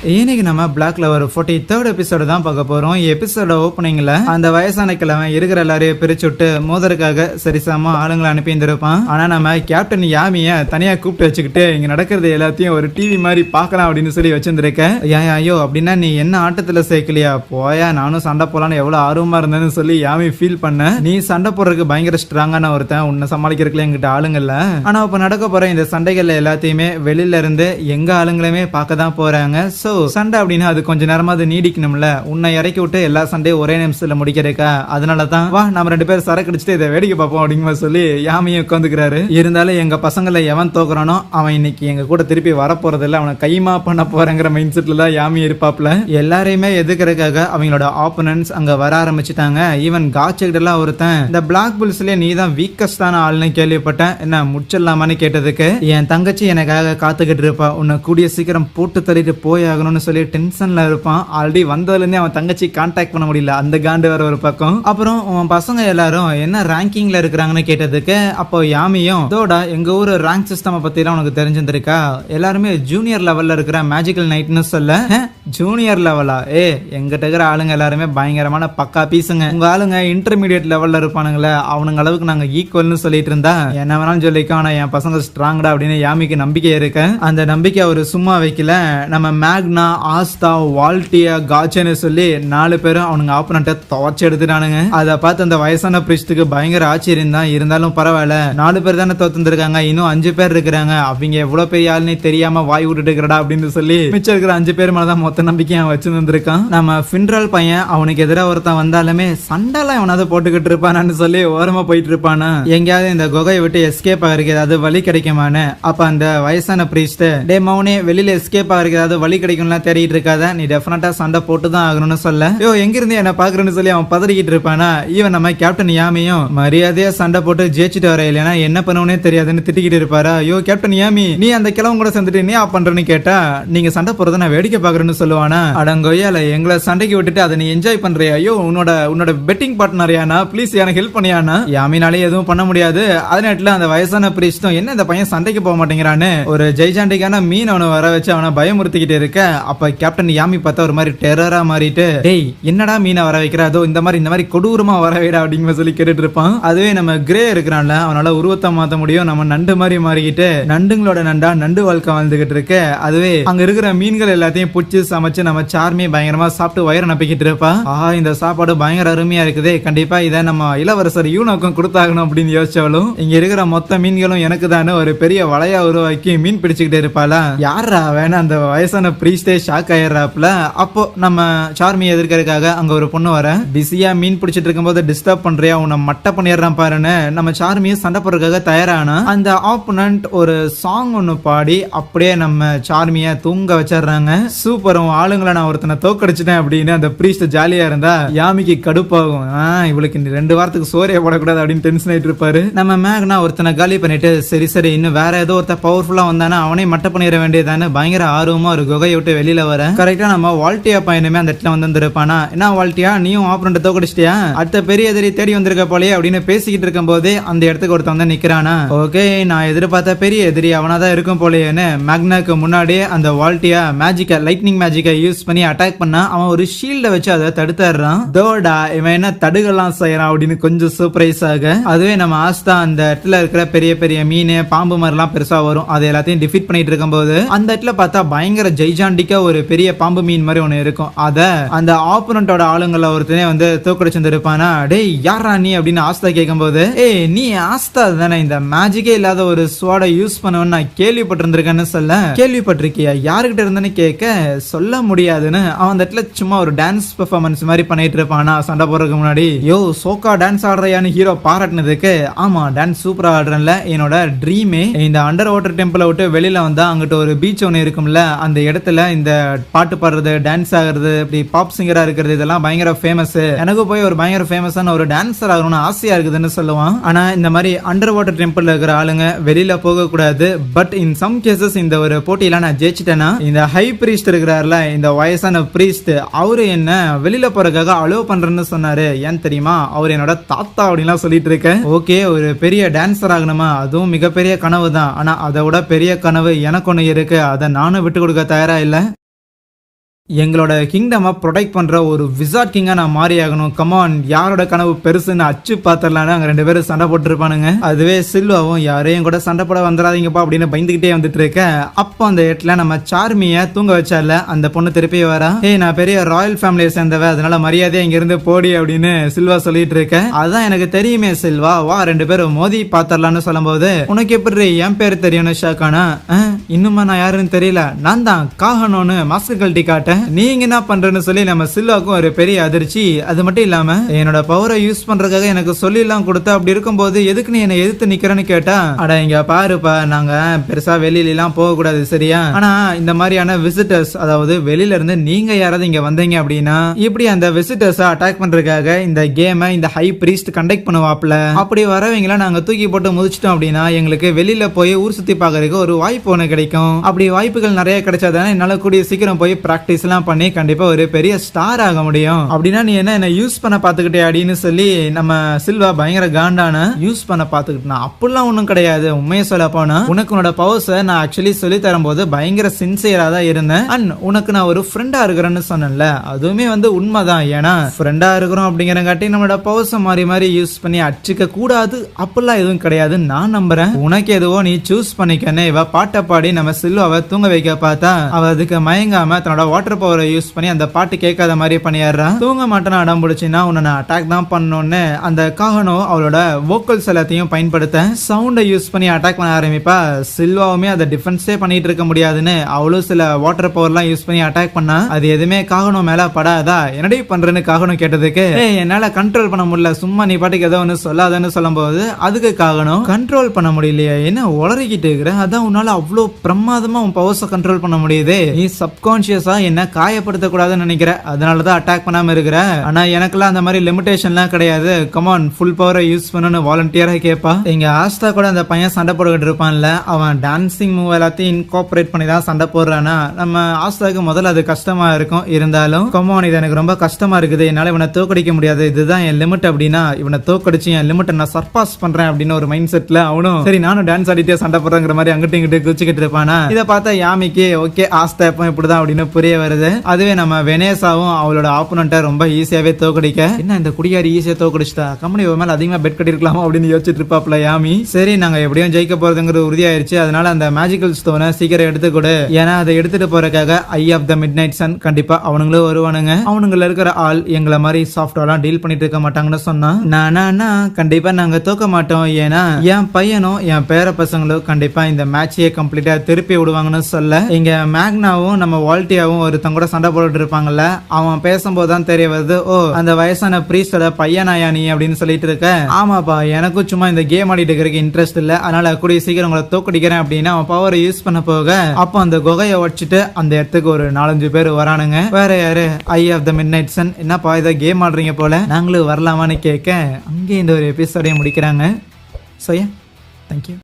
இன்னைக்கு நம்ம black lower 43rd episode தான் பார்க்க போறோம். எபிசோட ஓப்பனிங்ல அந்த வயசான கிழவன் இருக்கிற எல்லாரையும் பிரிச்சு விட்டு மோதலுக்காக சரிசமா ஆளுங்களை அனுப்பி இருந்திருப்பான். ஆனா நம்ம கேப்டன் யாமிய தனியா கூப்பிட்டு வச்சுக்கிட்டு இங்க நடக்கிறது எல்லாத்தையும் ஒரு டிவி மாதிரி பார்க்கலாம் அப்படின்னு சொல்லி வச்சிருந்திருக்கேன். ஐயோ அப்படின்னா நீ என்ன ஆட்டத்துல சேர்க்கலையா? போயா, நானும் சண்டை போலான்னு எவ்வளவு ஆர்வமா இருந்தேன்னு சொல்லி யாமி ஃபீல் பண்ண. நீ சண்டை போடுறதுக்கு பயங்கர ஸ்ட்ராங்கான ஒருத்தன், உன்னை சமாளிக்கிறதுல எங்கிட்ட ஆளுங்கல்ல. ஆனா இப்ப நடக்க போற இந்த சண்டைகள்ல எல்லாத்தையுமே வெளியில இருந்து எங்க ஆளுங்களுமே பார்க்க தான் போறாங்க. சண்டை அப்படின்னா அது கொஞ்ச நேரமா அது நீடிக்கணும்ல. உன்னை இறக்கி விட்டு எல்லா சண்டையும் ஒரே நிமிஷத்துல முடிக்கிறக்கா, அதனாலதான் வா நம்ம 2 பேரும் சரக்கு அடிச்சுட்டு இதை வேடிக்கை பார்ப்போம் அப்படிங்கிற சொல்லி யாமியும் உட்காந்துக்கிறாரு. இருந்தாலும் எங்க பசங்களை எவன் தோக்குறானோ அவன் இன்னைக்கு எங்க கூட திருப்பி வரப்போறது இல்ல, அவனை கைமா பண்ண போறங்கிற மைண்ட் செட்ல தான் யாமி இருப்பாப்ல. எல்லாரையுமே எதுக்கிறதுக்காக அவங்களோட ஆப்போனன்ட்ஸ் அங்க வர ஆரம்பிச்சுட்டாங்க. ஈவன் காட்சிகிட்ட எல்லாம் ஒருத்தன் இந்த பிளாக் புல்ஸ்லயே நீ தான் வீக்கஸ்டான ஆள்னு கேள்விப்பட்டேன், என்ன முடிச்சிடலாமான்னு கேட்டதுக்கு என் தங்கச்சி எனக்காக காத்துக்கிட்டு இருப்பா, உன்னை கூடிய சீக்கிரம் போட்டு தள்ளிட்டு போய் ஆகணும்னு சொல்லி டென்ஷன்ல இருப்பான். ஆல்ரெடி வந்ததுல இருந்தே அவன் தங்கச்சி கான்டாக்ட் பண்ண முடியல, அந்த காண்டு வேற ஒரு பக்கம். அப்புறம் உன் பசங்க எல்லாரும் என்ன ரேங்கிங்ல இருக்கிறாங்கன்னு கேட்டதுக்கு அப்போ யாமியும் இதோட எங்க ஊர் ரேங்க் சிஸ்டம் பத்தி எல்லாம் உனக்கு தெரிஞ்சிருக்கா, எல்லாருமே ஜூனியர் லெவல்ல இருக்கிற மேஜிக்கல் நைட்னு சொல்ல. ஜூனியர் லெவலா? எங்கிட்ட இருக்கிற ஆளுங்க எல்லாருமே பயங்கரமான பக்கா பீஸுங்க, உங்க ஆளுங்க இன்டர்மீடியட் லெவல்ல இருப்பானுங்களே அவனுங்க அளவுக்கு நாங்க ஈக்குவல்னு சொல்லிட்டு இருந்தா என்ன வேணாலும் சொல்லிக்கோ, ஆனா என் பசங்க ஸ்ட்ராங்கடா அப்படின்னு யாமிக்கு நம்பிக்கை இருக்கு. அந்த நம்பிக்கை அவர் சும்மா வைக்கல. நம்ம மேக்னா, ஆஸ்தா, வால்டியா, காச்சன்னு சொல்லி 4 பேரும் அவனுங்க ஆப்போனண்ட்டை துவச்சு எடுத்துட்டானுங்க. அதை பார்த்து அந்த வயசான பிரிஸ்டுக்கு பயங்கர ஆச்சரியம் தான். இருந்தாலும் பரவாயில்ல, 4 பேர் தானே தோத்துருக்காங்க, இன்னும் 5 பேர் இருக்கிறாங்க, அவங்க எவ்வளவு பெரிய ஆளுன்னு தெரியாம வாய் விட்டுட்டு இருக்கிறடா அப்படின்னு சொல்லி மிச்சம் இருக்கிற 5 பேர் மேலதான் மொத்த நம்பிக்கையை வச்சு இருந்திருக்கான். நம்ம ஃபின்ரால் பையன் அவனுக்கு எதிராக ஒருத்தன் வந்தாலுமே சண்டெல்லாம் அவனாவது போட்டுக்கிட்டு இருப்பானு சொல்லி ஓரமா போயிட்டு இருப்பானா, எங்கேயாவது இந்த குகையை விட்டு எஸ்கேப் ஆகிறதுக்கு ஏதாவது வழி கிடைக்குமான்னு. அப்ப அந்த வயசான பிரீஸ்ட், டே மௌனே வெளியில எஸ்கேப் ஆகிறதுக்கு ஏதாவது வழி கிடைக்கும்லாம் தேடிட்டு இருக்காத, நீ டெஃபினட்டா சண்டை போட்டு தான் ஆகணும்னு சொல்ல. யோ எங்க இருந்து என்ன பாக்குறேன்னு சொல்லி அவன் பதறிக்கிட்டு இருப்பானா. ஈவன் நம்ம கேப்டன் யாமியும் மரியாதையா சண்டை போட்டு ஜெயிச்சுட்டு வர, இல்லைன்னா என்ன பண்ணுவனே தெரியாதுன்னு திட்டிக்கிட்டு இருப்பாரா. யோ கேப்டன் யாமி, நீ அந்த கிழவன் கூட சேர்ந்துட்டு நீ பண்றேன்னு கேட்டா, நீங்க சண்டை போறத நான் வேடிக்கை பாக்குறேன்னு சொல்லுவானா. அடங்கொய்யால எங்களை சண்டைக்கு விட்டுட்டு அதை நீ என்ஜாய் பண்றியா? ஐயோ உன்னோட பெட்டிங் பார்ட்னர் யானா, ப்ளீஸ் எனக்கு ஹெல்ப் பண்ணியானா. யாமினாலே எதுவும் பண்ண முடியாது. அதே நேரத்துல அந்த வயசான பிரீஸ்டும் என்ன இந்த பையன் சண்டைக்கு போக மாட்டேங்கிறான்னு ஒரு ஜெய்ஜாண்டிக்கான மீன் அவனை வர வச்சு அவனை பயமுறுத்திக்கிட்டு இருக்க. அப்ப கேப்டன் யாமி பார்த்தா ஒரு மாதிரி டெரரா மாறிட்டு, டேய் என்னடா மீனை வர வைக்கிறாதோ, இந்த மாதிரி கொடூரமா வர வைடா அப்படிங்கிற சொல்லி கேட்டுட்டு இருப்பான். அதுவே நம்ம கிரே இருக்கிறான்ல, அவனால உருவத்தை மாத்த முடியும், நம்ம நண்டு மாதிரி மாறிக்கிட்டு நண்டுங்களோட நண்டா நண்டு வாழ்க்கை வாழ்ந்துகிட்டு இருக்கு. அதுவே அங்க இருக்கிற மீன்கள் எல்லாத்தையும் புடிச்சு சமைச்சு நம்ம சார்மி பயங்கரமா சாப்பிட்டு வயிறு நப்பிக்கிட்டு இருப்பா. இந்த சாப்பாடு பயங்கர அருமையா இருக்குது, கண்டிப்பா இதை நம்ம இளவரசர் யூனோக்கும் கொடுத்தாகணும் அப்படின்னு யோசிச்சாலும் இங்க இருக்கிற மொத்த மீன்களும் எனக்கு தானே ஒரு பெரிய வலையா உருவாக்கி மீன் பிடிச்சுக்கிட்டு இருப்பாளா. யாரா வேணா அந்த வயசான பிரீஸ்டே ஷாக் ஆயிடுறாப்ல. அப்போ நம்ம சார்மி எதிர்க்கிறதுக்காக அங்க ஒரு பொண்ணு வர, பிஸியா மீன் பிடிச்சிட்டு இருக்கும்போது டிஸ்டர்ப் பண்றியா, உன்னை மட்டை பண்ணிடுறான் பாருன்னு நம்ம சார்மியை சண்டை போடுறதுக்காக தயாரான அந்த ஆப்போனன்ட் ஒரு சாங் ஒன்னு பாடி அப்படியே நம்ம சார்மிய தூங்க வச்சிடுறாங்க. சூப்பர், ஆளுங்களை நான் ஒருத்தனை தோக்கடிச்சிட்டேன் அப்படின்னு அந்த பிரீஸ்ட் ஜாலியா இருந்தா யாமிக்கு கடுப்பாகும். இவளுக்கு 2 வாரத்துக்கு சோறைய போடக்கூடாது அப்படின்னு டென்ஷன் ஆயிட்டு இருப்பாரு. நம்ம மேக்னா ஒருத்தனை காலி பண்ணிட்டு சரி இன்னும் வேற ஏதோ ஒருத்த பவர்ஃபுல்லா வந்தானா அவனே மட்டை பண்ணிட வேண்டியதானே பயங்கர ஆர்வமா ஒரு குகையை விட்டு வெளியில வர. கரெக்டா நம்ம வால்டியா பையனுமே அந்த இடத்துல வந்திருப்பானா. என்ன வால்டியா, நீயும் ஆப்பரண்ட் தோக்கடிச்சிட்டியா, அடுத்த பெரிய எதிரி தேடி வந்திருக்க போலயே அப்படின்னு பேசிக்கிட்டு இருக்கும் போதே அந்த இடத்துக்கு ஒருத்தன் வந்து நிக்கிறானா. ஓகே, நான் எதிர்பார்த்த பெரிய எதிரி அவனாதான் இருக்கும் போலேன்னு மேக்னாக்கு முன்னாடியே அந்த வால்டியா லைட்னிங் மேஜிக்கை யூஸ் பண்ணி அட்டாக் பண்ணா. அவன் ஒரு ஷீல்ட வச்சு அதை தடுத்துறான். தோடா இவன் என்ன தடுகலாம் செய்யறான் அப்படின்னு கொஞ்சம் சர்ப்ரைஸ் ஆக. அதுவே நம்ம ஆஸ்தா அந்த இடத்துல இருக்கிற பெரிய மீன் பாம்பு மாதிரிலாம் பெருசா வரும், அது எல்லாத்தையும் டிஃபீட் பண்ணிட்டு இருக்கும் போது அந்த இடத்துல பார்த்தா பயங்கர ஜெய்ஜாண்டிக்கா ஒரு பெரிய பாம்பு மீன் மாதிரி ஒண்ணு இருக்கும். அத அந்த ஆப்போனண்டோட ஆளுங்கள ஒருத்தனே வந்து தோக்கடிச்சிருப்பானா. டேய் யாரா நீ அப்படின்னு ஆஸ்தா கேட்கும் போது, நீ ஆஸ்தா தானே, இந்த மேஜிக்கே இல்லாத ஒரு ஸ்வாட யூஸ் பண்ணுவேன்னு நான் கேள்விப்பட்டிருந்திருக்கேன்னு சொல்ல. கேள்விப்பட்டிருக்கியா, யாருக்கிட்ட இருந்தேன்னு கேட்க சொல்ல முடியாதுன்னு அவன் அந்த இடத்துல சும்மா ஒரு டான்ஸ் பெர்ஃபார்மன்ஸ் மாதிரி பண்ணிட்டு இருப்பானா சண்டை போறதுக்கு முன்னாடி. யோ சோக்கா டான்ஸ் ஆடுறியான்னு ஹீரோ பாராட்டினதுக்கு, ஆமா டான்ஸ் சூப்பரா ஆடுறேன்ல, என்னோட ட்ரீமே இந்த அண்டர் வாட்டர் டெம்பிளை விட்டு வெளியில வந்தா அங்கிட்ட ஒரு பீச் ஒன்று இருக்கும்ல, அந்த இடத்துல இந்த பாட்டு பாடுறது, டான்ஸ் ஆகுறது, இப்படி பாப் சிங்கரா இருக்கிறது இதெல்லாம் பயங்கர ஃபேமஸ், எனக்கு போய் ஒரு பயங்கர ஃபேமஸான ஒரு டான்சர் ஆகணும்னு ஆசையா இருக்குதுன்னு சொல்லுவான். ஆனா இந்த மாதிரி அண்டர் வாட்டர் டெம்பிள் இருக்கிற ஆளுங்க வெளியில போக கூடாது, பட் இன் சம் கேசஸ் இந்த ஒரு போட்டியில நான் ஜெயிச்சிட்டேன்னா இந்த ஹை பிரீஸ்ட் இருக்கிறார்ல, இந்த வயசான பிரீஸ்ட், அவரு என்ன வெளியில போறதுக்காக அலோவ் பண்றேன்னு சொன்னாரு. ஏன் தெரியுமா, அவர் என்னோட தாத்தா அப்படின்லாம் சொல்லிட்டு இருக்கேன். ஓகே, ஒரு பெரிய டான்சர் ஆகணுமா, அதுவும் மிகப்பெரிய கனவு தான், ஆனா அதை விட பெரிய கனவு எனக்கு ஒண்ணு இருக்கு, அதை நானும் விட்டு கொடுக்க தயாரா இல்ல. எங்களோட கிங்டமை ப்ரொடெக்ட் பண்ற ஒரு விசார்ட் கிங்கா நான் மாறி ஆகணும். கமான், யாரோட கனவு பெருசுன்னு அச்சு பாத்திரலான்னு அங்க 2 பேரும் சண்டை போட்டுருப்பானுங்க. அதுவே சில்வாவும் யாரையும் கூட சண்டை போட வந்துடாதீங்கப்பா அப்படின்னு பயந்துகிட்டே வந்துட்டு இருக்க. அப்போ அந்த இடத்துல நம்ம சார்மிய தூங்க வச்சால அந்த பொண்ணு திருப்பி வரா. நான் பெரிய ராயல் ஃபேமிலியை சேர்ந்தவ, அதனால மரியாதையா இங்க இருந்து போடி அப்படின்னு சில்வா சொல்லிட்டு இருக்க. அதான் எனக்கு தெரியுமே சில்வா, வா 2 பேரும் மோதி பாத்திரலான்னு சொல்லும் போது, உனக்கு எப்படி என் பேரு தெரியும்னு ஷாக்கானா, இன்னுமா நான் யாருன்னு தெரியல, நான் தான் காகனோன்னு மாஸ்க் கழட்டி காட்டேன், நீங்க என்ன பண்றேன்னு சொல்லி நம்ம சில்வாக்கும் ஒரு பெரிய அதிர்ச்சி. அது மட்டும் இல்லாம என்னோட பவரை யூஸ் பண்றதுக்காக எனக்கு சொல்லி எல்லாம் கொடுத்தா, அப்படி இருக்கும்போது எதுக்கு நீ என்னை எதிர்த்து நிக்கிறேன்னு கேட்டா, அட இங்க பாருப்பா, நாங்க பெருசா வெளியில எல்லாம் போக கூடாது சரியா, ஆனா இந்த மாதிரியான விசிட்டர்ஸ், அதாவது வெளியில இருந்து நீங்க யாராவது இங்க வந்தீங்க அப்படின்னா இப்படி அந்த விசிட்டர்ஸ் அட்டாக் பண்றதுக்காக இந்த கேமை இந்த ஹை பிரீஸ்ட் கண்டக்ட் பண்ணுவாப்ல, அப்படி வரவங்கள நாங்க தூக்கி போட்டு முடிச்சிட்டோம் அப்படின்னா எங்களுக்கு வெளியில போய் ஊர் சுத்தி பாக்குறதுக்கு ஒரு வாய்ப்பு ஒண்ணு கிடைக்கும். அப்படி வாய்ப்புகள் நிறைய கிடைச்சாதானே என்னால கூடிய சீக்கிரம் போய் பிராக்டிஸ் எல்லாம் பண்ணி கண்டிப்பா ஒரு பெரிய ஸ்டார் ஆக முடியும். அப்படின்னா நீ என்ன யூஸ் பண்ண பாத்துக்கிட்டே அப்படின்னு சொல்லி நம்ம சில்வா பயங்கர காண்டான, யூஸ் பண்ண பாத்துக்கிட்டா அப்படிலாம் ஒண்ணும் கிடையாது, உண்மையை சொல்ல போனா உனக்கு உன்னோட பவர்ஸை நான் ஆக்சுவலி சொல்லி தரும் போது பயங்கர சின்சியரா தான் இருந்தேன். அண்ட் உனக்கு நான் ஒரு ஃப்ரெண்டா இருக்கிறேன்னு சொன்னேன்ல, அதுவுமே உண்மைதான். ஏன்னா ஃப்ரெண்டா இருக்கிறோம் அப்படிங்கிறங்காட்டி நம்மளோட பவர்ஸை மாறி மாறி யூஸ் பண்ணி அடிச்சுக்க கூடாது, அப்படிலாம் எதுவும் கிடையாது, நான் நம்புறேன். உனக்கு எதுவோ நீ சூஸ் பண்ணிக்கன்னு இவ பாட்டை பாடி நம்ம சில்வாவை தூங்க வைக்க பார்த்தா, அவ அதுக்கு மயங்காம தன்னோட வாட்டர் பவரை யூஸ் பண்ணி அந்த பாட்டு கேட்காத மாதிரி பண்ணிடுறான். தூங்க மாட்டேன்னு அடம் பிடிச்சின்னா உன்னை நான் அட்டாக் தான் பண்ணணும்னு அந்த காகனோ அவளோட வோக்கல்ஸ் எல்லாத்தையும் பயன்படுத்த சவுண்டை யூஸ் பண்ணி அட்டாக் பண்ண ஆரம்பிப்பா. சில்வாவுமே அதை டிஃபென்ஸே பண்ணிட்டு இருக்க முடியாதுன்னு அவளும் சில வாட்டர் பவர்லாம் யூஸ் பண்ணி அட்டாக் பண்ணா. அது எதுவுமே காகனோ மேல படாதா. என்னடி பண்றேன்னு காகனோ கேட்டதுக்கு, என்னால கண்ட்ரோல் பண்ண முடியல, சும்மா நீ பாட்டுக்கு ஏதோ ஒன்று சொல்லாதன்னு சொல்லும் போது அதுக்கு காகனோ, கண்ட்ரோல் பண்ண முடியலையா, என்ன உளறிக்கிட்டு இருக்கிற, அதான் உன்னால அவ்வளோ பிரமாதமா உன் பவர்ஸை கண்ட்ரோல் பண்ண முடியுது, நீ சப்கான்சியஸா என்ன காயப்படுத்த கூடாதுன்னு நினைக்கிற, அதனாலதான் அட்டாக் பண்ணாம இருக்கிற. ஆனா எனக்குலாம் அந்த மாதிரி லிமிடேஷன்லாம் கிடையாது, கமான் ஃபுல் பவரை யூஸ் பண்ணணும்னு வாலண்டியரா கேட்பா. இங்க ஆஸ்தா கூட அந்த பையன் சண்டை போட்டுக்கிட்டு இருப்பான்ல, அவன் டான்சிங் மூவ் எல்லாத்தையும் இன்கார்பரேட் பண்ணி தான் சண்டை போடுறானா. நம்ம ஆஸ்தாக்கு முதல்ல அது கஷ்டமா இருக்கும், இருந்தாலும் கமான் இது எனக்கு ரொம்ப கஷ்டமா இருக்குது, என்னால இவனை தோக்கடிக்க முடியாது, இதுதான் என் லிமிட் அப்படின்னா இவனை தோக்கடிச்சு என் லிமிட்டை நான் சர்பாஸ் பண்றேன் அப்படின்னு ஒரு மைண்ட் செட்ல அவனும் சரி நானும் டான்ஸ் ஆடிட்டே சண்டை போடுறேங்கிற மாதிரி அங்கிட்டு இங்கிட்டு குச்சிக்கிட்டு இருப்பானா. இதை பார்த்தா யாமிக்கு ஓகே ஆஸ்தா எப்போ இப்படிதான் அப்படின்னு புரிய வருது. அதுவே நம்ம வெனேசாவும் அவளோட ஆப்போனண்ட்டை ரொம்ப ஈஸியாவே தோக்கடிக்க, என்ன இந்த குடியாரி ஈஸியா தோக்கடிச்சிட்டா, கம்பெனி மேல அதிகமா பெட் கட்டி இருக்கலாமோ அப்படின்னு யோசிச்சுட்டு இருப்பாப்ல யாமி. சரி நாங்க எப்படியும் ஜெயிக்க போறதுங்கிறது உறுதியாயிருச்சு, அதனால அந்த மேஜிக்கல் ஸ்டோனை சீக்கிரம் எடுத்து கொடு, ஏன்னா அதை எடுத்துட்டு போறதுக்காக eye of the midnight sun கண்டிப்பா அவனுங்களும் வருவானுங்க, அவனுங்கள இருக்கிற ஆள் எங்களை மாதிரி சாஃப்ட்வேர்லாம் டீல் பண்ணிட்டு இருக்க மாட்டாங்கன்னு சொன்னா, நானா கண்டிப்பா நாங்க தோக்க மாட்டோம், ஏன்னா என் பையனும் என் பேர பசங்களும் கண்டிப்பா இந்த மேட்சையே கம்ப்ளீட்டா திருப்பி விடுவாங்கன்னு சொல்ல, இங்க மேக்னாவும் நம்ம வால்டியாவும் ஒருத்தங்க கூட சண்டை போட்டுட்டு இருப்பாங்கல்ல, அவன் பேசும்போது தான் தெரிய வருது, ஓ அந்த வயசான பிரீஸ்டோட பையனாயா நீ அப்படின்னு சொல்லிட்டு இருக்க. ஆமாப்பா எனக்கும் சும்மா இந்த கேம் ஆடிட்டு இருக்கிறதுக்கு இன்ட்ரெஸ்ட் இல்ல, அதனால கூடிய சீக்கிரம் உங்களை தோக்கடிக்கிறேன் அப்படின்னு அவன் பவரை யூஸ் பண்ண போக, அப்போ அந்த குகையை உடைச்சிட்டு அந்த இடத்துக்கு ஒரு 4-5 பேர் வரானுங்க. வேற யாரு, eye of the midnight sun, என்னப்பா இதை கேம் ஆடுறீங்க போல, நாங்களும் வரலாமான்னு கேட்க அங்கே இந்த ஒரு எபிசோடையும் முடிக்கிறாங்க. So thank you.